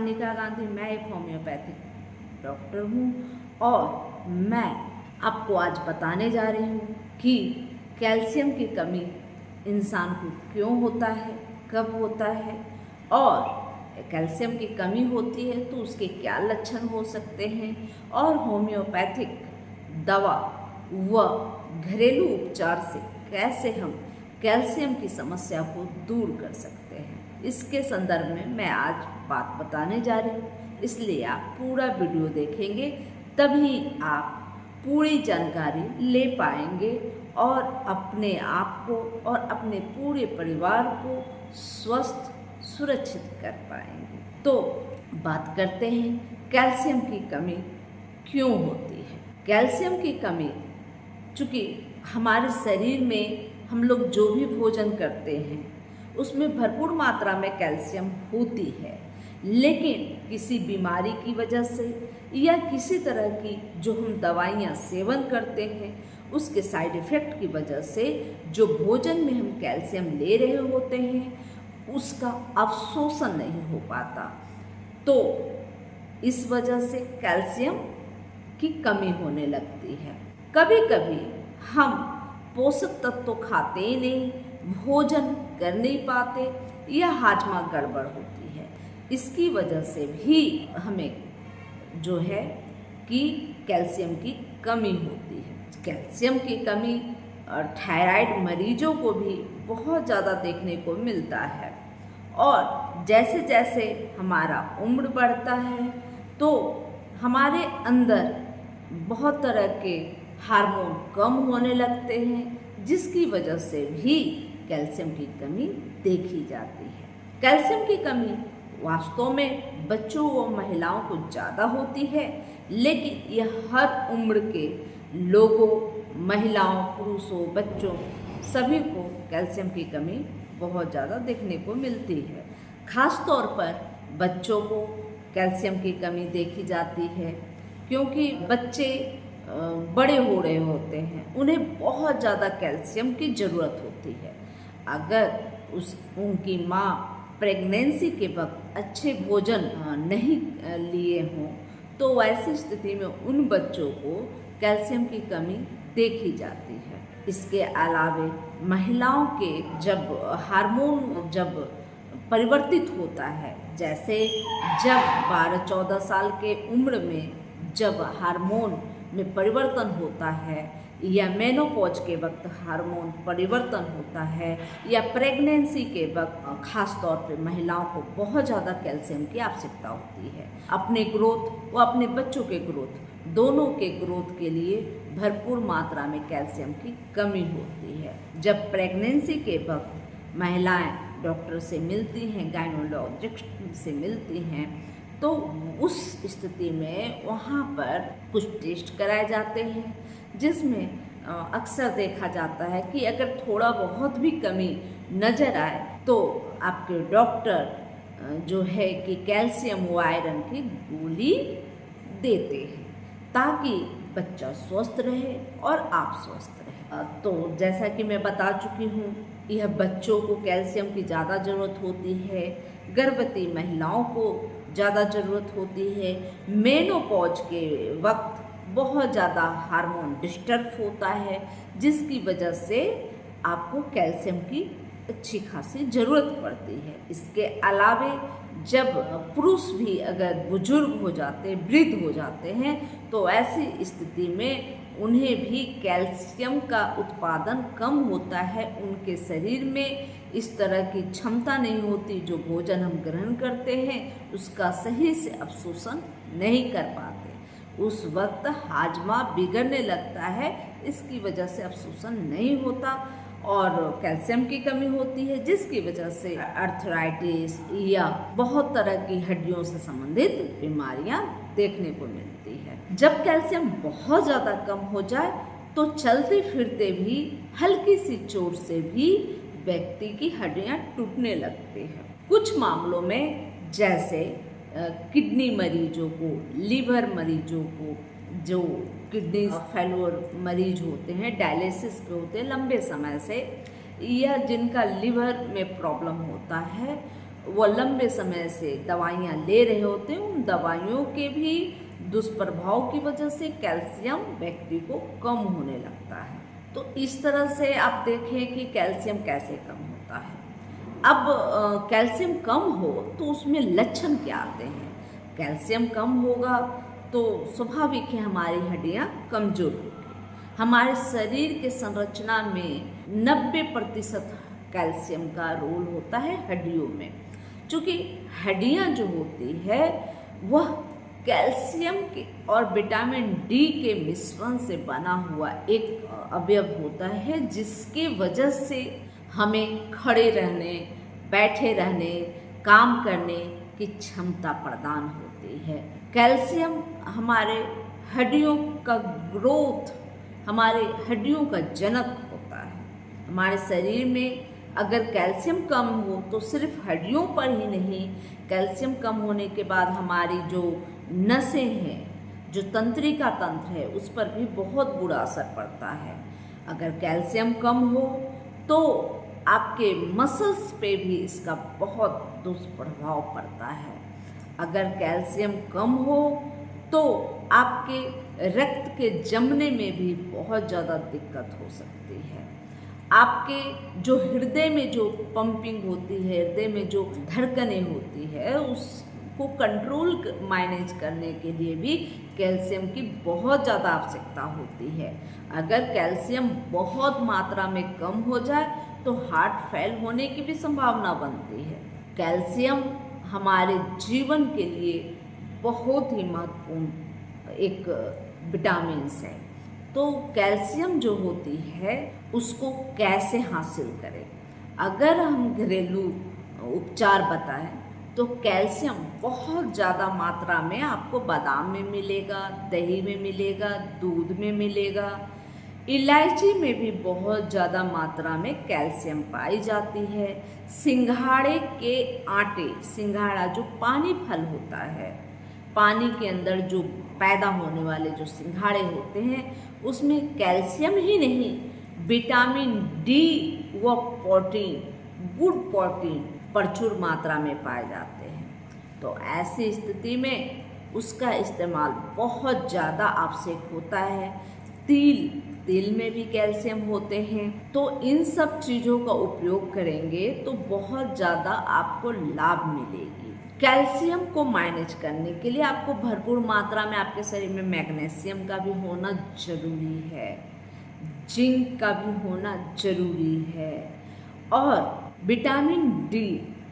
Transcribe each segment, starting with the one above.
निका गांधी, मैं एक होम्योपैथिक डॉक्टर हूँ और मैं आपको आज बताने जा रही हूँ कि कैल्शियम की कमी इंसान को क्यों होता है, कब होता है और कैल्शियम की कमी होती है तो उसके क्या लक्षण हो सकते हैं और होम्योपैथिक दवा व घरेलू उपचार से कैसे हम कैल्शियम की समस्या को दूर कर सकते हैं। इसके संदर्भ में मैं आज बात बताने जा रही हूँ, इसलिए आप पूरा वीडियो देखेंगे तभी आप पूरी जानकारी ले पाएंगे और अपने आप को और अपने पूरे परिवार को स्वस्थ सुरक्षित कर पाएंगे। तो बात करते हैं कैल्शियम की कमी क्यों होती है। कैल्शियम की कमी चूँकि हमारे शरीर में हम लोग जो भी भोजन करते हैं उसमें भरपूर मात्रा में कैल्शियम होती है, लेकिन किसी बीमारी की वजह से या किसी तरह की जो हम दवाइयाँ सेवन करते हैं उसके साइड इफ़ेक्ट की वजह से जो भोजन में हम कैल्शियम ले रहे होते हैं उसका अवशोषण नहीं हो पाता, तो इस वजह से कैल्शियम की कमी होने लगती है। कभी कभी हम पोषक तत्व तो खाते ही नहीं, भोजन कर नहीं पाते या हाजमा गड़बड़ होती है, इसकी वजह से भी हमें जो है कि कैल्शियम की कमी होती है। कैल्शियम की कमी थायराइड मरीजों को भी बहुत ज़्यादा देखने को मिलता है और जैसे जैसे हमारा उम्र बढ़ता है तो हमारे अंदर बहुत तरह के हार्मोन कम होने लगते हैं, जिसकी वजह से भी कैल्शियम की कमी देखी जाती है। कैल्शियम की कमी वास्तव में बच्चों व महिलाओं को ज़्यादा होती है, लेकिन यह हर उम्र के लोगों, महिलाओं, पुरुषों, बच्चों सभी को कैल्शियम की कमी बहुत ज़्यादा देखने को मिलती है। खास तौर पर बच्चों को कैल्शियम की कमी देखी जाती है क्योंकि बच्चे बड़े हो रहे होते हैं, उन्हें बहुत ज़्यादा कैल्शियम की ज़रूरत होती है। अगर उनकी माँ प्रेगनेंसी के वक्त अच्छे भोजन नहीं लिए हों तो वैसी स्थिति में उन बच्चों को कैल्शियम की कमी देखी जाती है। इसके अलावे महिलाओं के जब हार्मोन परिवर्तित होता है, जैसे जब 12-14 साल के उम्र में जब हार्मोन में परिवर्तन होता है या मेनोपॉज के वक्त हार्मोन परिवर्तन होता है या प्रेगनेंसी के वक्त खास तौर पे महिलाओं को बहुत ज़्यादा कैल्शियम की आवश्यकता होती है। अपने ग्रोथ व अपने बच्चों के ग्रोथ, दोनों के ग्रोथ के लिए भरपूर मात्रा में कैल्शियम की कमी होती है। जब प्रेगनेंसी के वक्त महिलाएं डॉक्टर से मिलती हैं, गायनोलॉजिस्ट से मिलती हैं, तो उस स्थिति में वहाँ पर कुछ टेस्ट कराए जाते हैं जिसमें अक्सर देखा जाता है कि अगर थोड़ा बहुत भी कमी नज़र आए तो आपके डॉक्टर जो है कि कैल्शियम व आयरन की गोली देते हैं ताकि बच्चा स्वस्थ रहे और आप स्वस्थ रहे। तो जैसा कि मैं बता चुकी हूँ, यह बच्चों को कैल्शियम की ज़्यादा ज़रूरत होती है, गर्भवती महिलाओं को ज़्यादा ज़रूरत होती है, मेनोपॉज के वक्त बहुत ज़्यादा हार्मोन डिस्टर्ब होता है जिसकी वजह से आपको कैल्शियम की अच्छी खासी ज़रूरत पड़ती है। इसके अलावे जब पुरुष भी अगर बुजुर्ग हो जाते, वृद्ध हो जाते हैं, तो ऐसी स्थिति में उन्हें भी कैल्शियम का उत्पादन कम होता है। उनके शरीर में इस तरह की क्षमता नहीं होती, जो भोजन हम ग्रहण करते हैं उसका सही से अवशोषण नहीं कर पाते। उस वक्त हाजमा बिगड़ने लगता है, इसकी वजह से अवशोषण नहीं होता और कैल्शियम की कमी होती है, जिसकी वजह से अर्थराइटिस या बहुत तरह की हड्डियों से संबंधित बीमारियां देखने को मिलती है। जब कैल्शियम बहुत ज़्यादा कम हो जाए तो चलते फिरते भी हल्की सी चोट से भी व्यक्ति की हड्डियां टूटने लगती हैं। कुछ मामलों में जैसे किडनी मरीजों को, लीवर मरीजों को, जो किडनी फेल्योर मरीज होते हैं, डायलिसिस पे होते हैं लंबे समय से, या जिनका लीवर में प्रॉब्लम होता है, वो लंबे समय से दवाइयाँ ले रहे होते हैं, उन दवाइयों के भी दुष्प्रभाव की वजह से कैल्शियम व्यक्ति को कम होने लगता है। तो इस तरह से आप देखें कि कैल्शियम कैसे कम होता है। अब कैल्शियम कम हो तो उसमें लक्षण क्या आते हैं। कैल्शियम कम होगा तो स्वाभाविक है हमारी हड्डियाँ कमज़ोर होगी। हमारे शरीर के संरचना में 90% कैल्शियम का रोल होता है हड्डियों में। चूँकि हड्डियाँ जो होती है वह कैल्शियम के और विटामिन डी के मिश्रण से बना हुआ एक अवयव होता है, जिसके वजह से हमें खड़े रहने, बैठे रहने, काम करने की क्षमता प्रदान होती है। कैल्शियम हमारे हड्डियों का ग्रोथ, हमारे हड्डियों का जनक होता है। हमारे शरीर में अगर कैल्शियम कम हो तो सिर्फ हड्डियों पर ही नहीं, कैल्शियम कम होने के बाद हमारी जो नसें हैं, जो तंत्रिका तंत्र है, उस पर भी बहुत बुरा असर पड़ता है। अगर कैल्शियम कम हो तो आपके मसल्स पे भी इसका बहुत दुष्प्रभाव पड़ता है। अगर कैल्शियम कम हो तो आपके रक्त के जमने में भी बहुत ज़्यादा दिक्कत हो सकती है। आपके जो हृदय में जो पंपिंग होती है, हृदय में जो धड़कनें होती है, उसको कंट्रोल मैनेज करने के लिए भी कैल्शियम की बहुत ज़्यादा आवश्यकता होती है। अगर कैल्शियम बहुत मात्रा में कम हो जाए तो हार्ट फेल होने की भी संभावना बनती है। कैल्शियम हमारे जीवन के लिए बहुत ही महत्वपूर्ण एक विटामिन्स है। तो कैल्शियम जो होती है उसको कैसे हासिल करें। अगर हम घरेलू उपचार बताएं तो कैल्शियम बहुत ज़्यादा मात्रा में आपको बादाम में मिलेगा, दही में मिलेगा, दूध में मिलेगा, इलायची में भी बहुत ज़्यादा मात्रा में कैल्शियम पाई जाती है। सिंघाड़े के आटे, सिंघाड़ा जो पानी फल होता है, पानी के अंदर जो पैदा होने वाले जो सिंघाड़े होते हैं, उसमें कैल्शियम ही नहीं, विटामिन डी व प्रोटीन, गुड प्रोटीन प्रचुर मात्रा में पाए जाते हैं। तो ऐसी स्थिति में उसका इस्तेमाल बहुत ज़्यादा आवश्यक होता है। तिल में भी कैल्शियम होते हैं। तो इन सब चीज़ों का उपयोग करेंगे तो बहुत ज़्यादा आपको लाभ मिलेगी। कैल्शियम को मैनेज करने के लिए आपको भरपूर मात्रा में आपके शरीर में मैग्नीशियम का भी होना जरूरी है, जिंक का भी होना जरूरी है, और विटामिन डी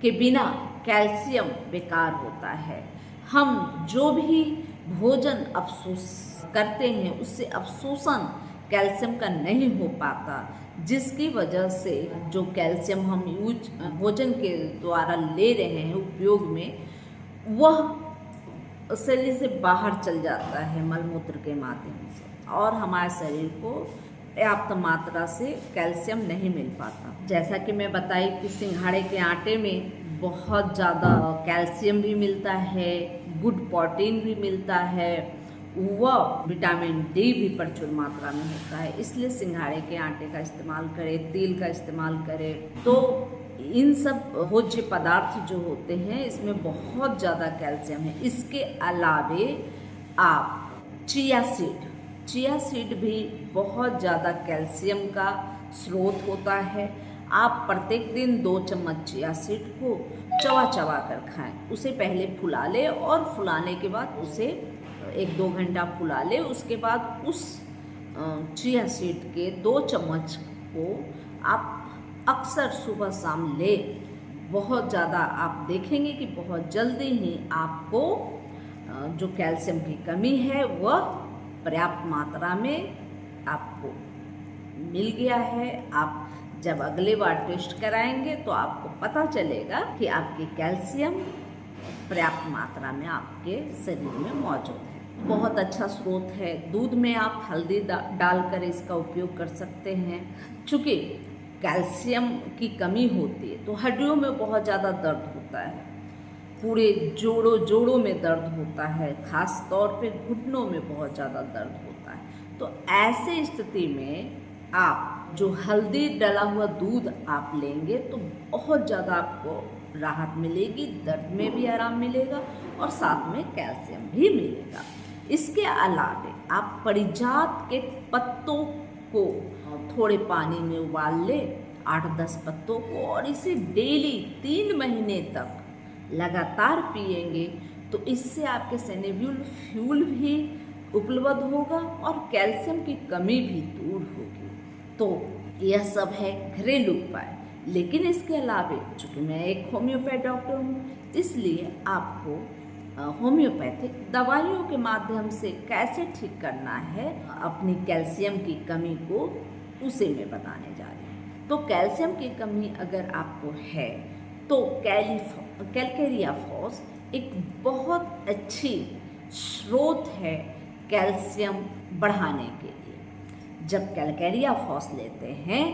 के बिना कैल्शियम बेकार होता है। हम जो भी भोजन अवशोष करते हैं उससे अवशोषण कैल्शियम का नहीं हो पाता, जिसकी वजह से जो कैल्शियम हम भोजन के द्वारा ले रहे हैं उपयोग में, वह शरीर से बाहर चल जाता है मलमूत्र के माध्यम से, और हमारे शरीर को पर्याप्त मात्रा से कैल्शियम नहीं मिल पाता। जैसा कि मैं बताई कि सिंघाड़े के आटे में बहुत ज़्यादा कैल्शियम भी मिलता है, गुड प्रोटीन भी मिलता है, वह विटामिन डी भी प्रचुर मात्रा में होता है। इसलिए सिंघाड़े के आटे का इस्तेमाल करें, तिल का इस्तेमाल करें। तो इन सब भोज्य पदार्थ जो होते हैं इसमें बहुत ज़्यादा कैल्शियम है। इसके अलावे आप चिया सीड भी बहुत ज़्यादा कैल्शियम का स्रोत होता है। आप प्रत्येक दिन 2 चम्मच चिया सीड को चबा कर खाएं। उसे पहले फुला लें और फुलाने के बाद उसे 1-2 घंटा फुला ले। उसके बाद उस चिया सीड के 2 चम्मच को आप अक्सर सुबह शाम ले। बहुत ज़्यादा आप देखेंगे कि बहुत जल्दी ही आपको जो कैल्शियम की कमी है वह पर्याप्त मात्रा में आपको मिल गया है। आप जब अगले बार टेस्ट कराएंगे तो आपको पता चलेगा कि आपकी कैल्शियम पर्याप्त मात्रा में आपके शरीर में मौजूद है। बहुत अच्छा स्रोत है। दूध में आप हल्दी डालकर इसका उपयोग कर सकते हैं। चूँकि कैल्शियम की कमी होती है तो हड्डियों में बहुत ज़्यादा दर्द होता है, पूरे जोड़ों में दर्द होता है, खास तौर पे घुटनों में बहुत ज़्यादा दर्द होता है। तो ऐसे स्थिति में आप जो हल्दी डला हुआ दूध आप लेंगे तो बहुत ज़्यादा आपको राहत मिलेगी, दर्द में भी आराम मिलेगा और साथ में कैल्शियम भी मिलेगा। इसके अलावा आप पारिजात के पत्तों को थोड़े पानी में उबाल ले, 8-10 पत्तों को, और इसे डेली 3 महीने तक लगातार पिएंगे तो इससे आपके सिनेव्यूल फ्यूल भी उपलब्ध होगा और कैल्शियम की कमी भी दूर होगी। तो यह सब है घरेलू उपाय, लेकिन इसके अलावा चूँकि मैं एक होम्योपैथ डॉक्टर हूँ, इसलिए आपको होम्योपैथिक दवाइयों के माध्यम से कैसे ठीक करना है अपनी कैल्शियम की कमी को, उसे मैं बताने जा रही हूँ। तो कैल्शियम की कमी अगर आपको है तो कैलकेरिया फॉस एक बहुत अच्छी स्रोत है कैल्शियम बढ़ाने के लिए। जब कैलकेरिया फॉस लेते हैं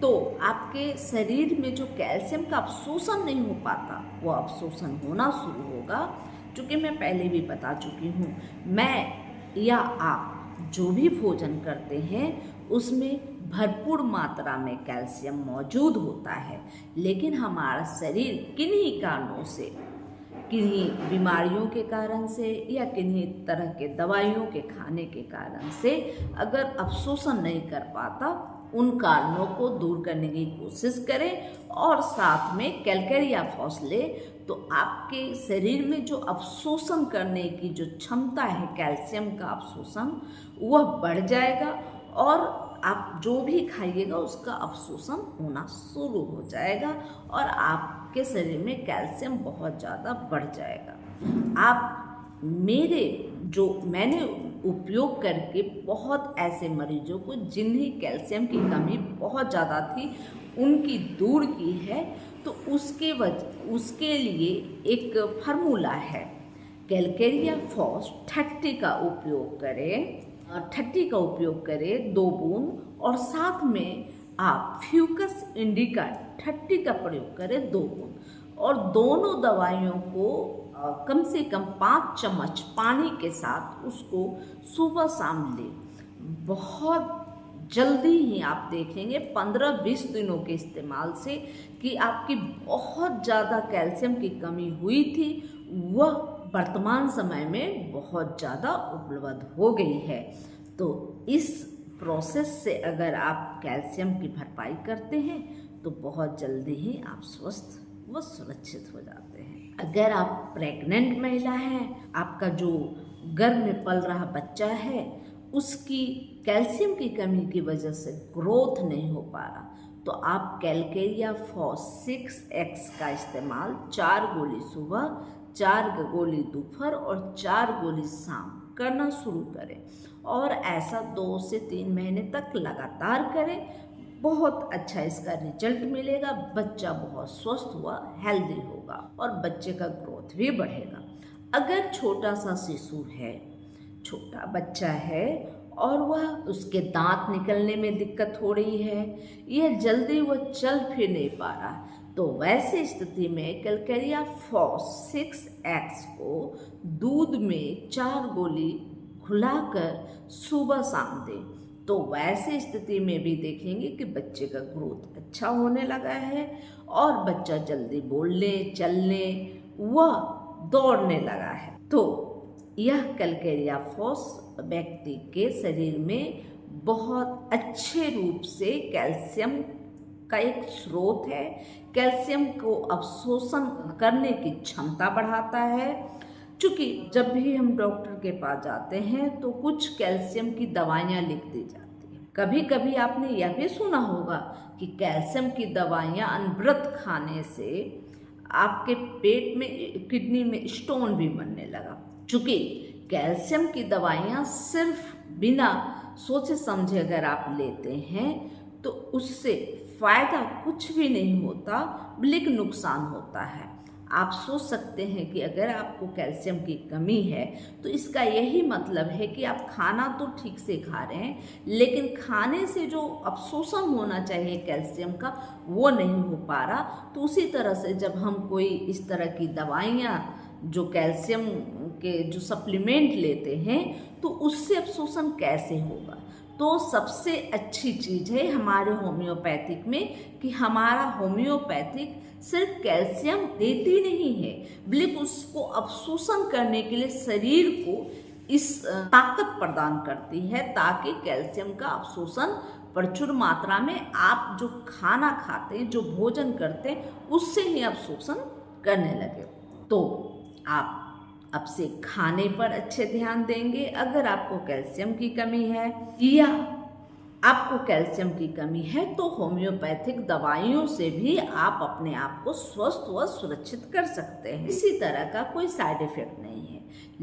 तो आपके शरीर में जो कैल्शियम का अवशोषण नहीं हो पाता, वो अवशोषण होना शुरू होगा। चूँकि मैं पहले भी बता चुकी हूँ, मैं या आप जो भी भोजन करते हैं उसमें भरपूर मात्रा में कैल्शियम मौजूद होता है, लेकिन हमारा शरीर किन्हीं कारणों से, किन्हीं बीमारियों के कारण से या किन्हीं तरह के दवाइयों के खाने के कारण से अगर अवशोषण नहीं कर पाता, उन कारणों को दूर करने की कोशिश करें और साथ में कैलकेरिया फॉस ले, तो आपके शरीर में जो अवशोषण करने की जो क्षमता है कैल्शियम का अवशोषण, वह बढ़ जाएगा और आप जो भी खाइएगा उसका अवशोषण होना शुरू हो जाएगा और आपके शरीर में कैल्शियम बहुत ज़्यादा बढ़ जाएगा। आप मैंने उपयोग करके बहुत ऐसे मरीजों को जिन्हें कैल्शियम की कमी बहुत ज़्यादा थी, उनकी दूर की है। तो उसके लिए एक फार्मूला है, कैलकेरिया फॉस 30 का उपयोग करें, 30 का उपयोग करें 2 बूंद, और साथ में आप फ्यूकस इंडिका 30 का प्रयोग करें 2 बूंद, और दोनों दवाइयों को कम से कम 5 चम्मच पानी के साथ उसको सुबह शाम लें। बहुत जल्दी ही आप देखेंगे 15-20 दिनों के इस्तेमाल से कि आपकी बहुत ज़्यादा कैल्शियम की कमी हुई थी, वह वर्तमान समय में बहुत ज़्यादा उपलब्ध हो गई है। तो इस प्रोसेस से अगर आप कैल्शियम की भरपाई करते हैं तो बहुत जल्दी ही आप स्वस्थ व सुरक्षित हो जाते हैं। अगर आप प्रेग्नेंट महिला हैं, आपका जो गर्भ में पल रहा बच्चा है उसकी कैल्शियम की कमी की वजह से ग्रोथ नहीं हो पा रहा, तो आप कैलकेरिया फॉस 6X का इस्तेमाल 4 गोली सुबह, 4 गोली दोपहर और 4 गोली शाम करना शुरू करें और ऐसा 2 से 3 महीने तक लगातार करें। बहुत अच्छा इसका रिजल्ट मिलेगा, बच्चा बहुत स्वस्थ हुआ हेल्दी होगा और बच्चे का ग्रोथ भी बढ़ेगा। अगर छोटा सा शिशु है, छोटा बच्चा है और वह उसके दांत निकलने में दिक्कत हो रही है या जल्दी वह चल फिर नहीं पा रहा, तो वैसे स्थिति में कैलकेरिया फॉस 6X को दूध में 4 गोली घुलाकर सुबह शाम दें। तो वैसे स्थिति में भी देखेंगे कि बच्चे का ग्रोथ अच्छा होने लगा है और बच्चा जल्दी बोलने, चलने व दौड़ने लगा है। तो यह कैलकेरिया फॉस व्यक्ति के शरीर में बहुत अच्छे रूप से कैल्शियम का एक स्रोत है, कैल्शियम को अवशोषण करने की क्षमता बढ़ाता है। चूँकि जब भी हम डॉक्टर के पास जाते हैं तो कुछ कैल्शियम की दवाइयाँ लिख दी जाती हैं। कभी कभी आपने यह भी सुना होगा कि कैल्शियम की दवाइयाँ अनवरत खाने से आपके पेट में, किडनी में स्टोन भी बनने लगा। चूँकि कैल्शियम की दवाइयाँ सिर्फ बिना सोचे समझे अगर आप लेते हैं तो उससे फ़ायदा कुछ भी नहीं होता, बल्कि नुकसान होता है। आप सोच सकते हैं कि अगर आपको कैल्शियम की कमी है तो इसका यही मतलब है कि आप खाना तो ठीक से खा रहे हैं, लेकिन खाने से जो अवशोषण होना चाहिए कैल्शियम का वो नहीं हो पा रहा। तो उसी तरह से जब हम कोई इस तरह की दवाइयाँ जो कैल्शियम के जो सप्लीमेंट लेते हैं तो उससे अवशोषण कैसे होगा। तो सबसे अच्छी चीज़ है हमारे होम्योपैथिक में कि हमारा होम्योपैथिक सिर्फ कैल्शियम देती नहीं है, बल्कि उसको अवशोषण करने के लिए शरीर को इस ताकत प्रदान करती है, ताकि कैल्शियम का अवशोषण प्रचुर मात्रा में आप जो खाना खाते हैं, जो भोजन करते हैं, उससे ही अवशोषण करने लगे। तो आप अब से खाने पर अच्छे ध्यान देंगे। अगर आपको कैल्शियम की कमी है या आपको कैल्शियम की कमी है तो होम्योपैथिक दवाइयों से भी आप अपने आप को स्वस्थ व सुरक्षित कर सकते हैं। इसी तरह का कोई साइड इफेक्ट नहीं है।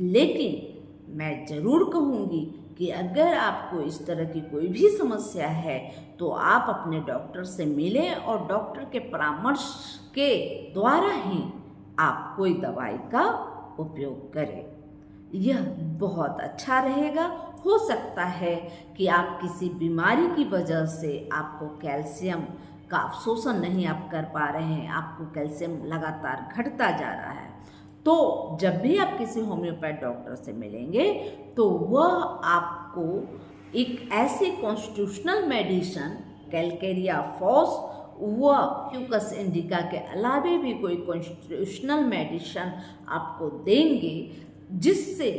लेकिन मैं जरूर कहूँगी कि अगर आपको इस तरह की कोई भी समस्या है तो आप अपने डॉक्टर से मिलें और डॉक्टर के परामर्श के द्वारा ही आप कोई दवाई का उपयोग करें। यह बहुत अच्छा रहेगा। हो सकता है कि आप किसी बीमारी की वजह से आपको कैल्शियम का अवशोषण नहीं आप कर पा रहे हैं, आपको कैल्शियम लगातार घटता जा रहा है, तो जब भी आप किसी होम्योपैथ डॉक्टर से मिलेंगे तो वह आपको एक ऐसे कॉन्स्टिट्यूशनल मेडिसिन कैलकेरिया फॉस व म्यूकस इंडिका के अलावे भी कोई कॉन्स्टिट्यूशनल मेडिसिन आपको देंगे, जिससे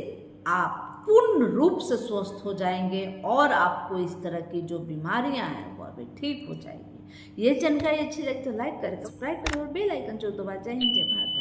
आप पूर्ण रूप से स्वस्थ हो जाएंगे और आपको इस तरह की जो बीमारियां हैं वह भी ठीक हो जाएगी। ये जानकारी अच्छी लगी तो लाइक करें, सब्सक्राइब करें और बेल आइकन जो दबा। जय हिंद, जय भारत।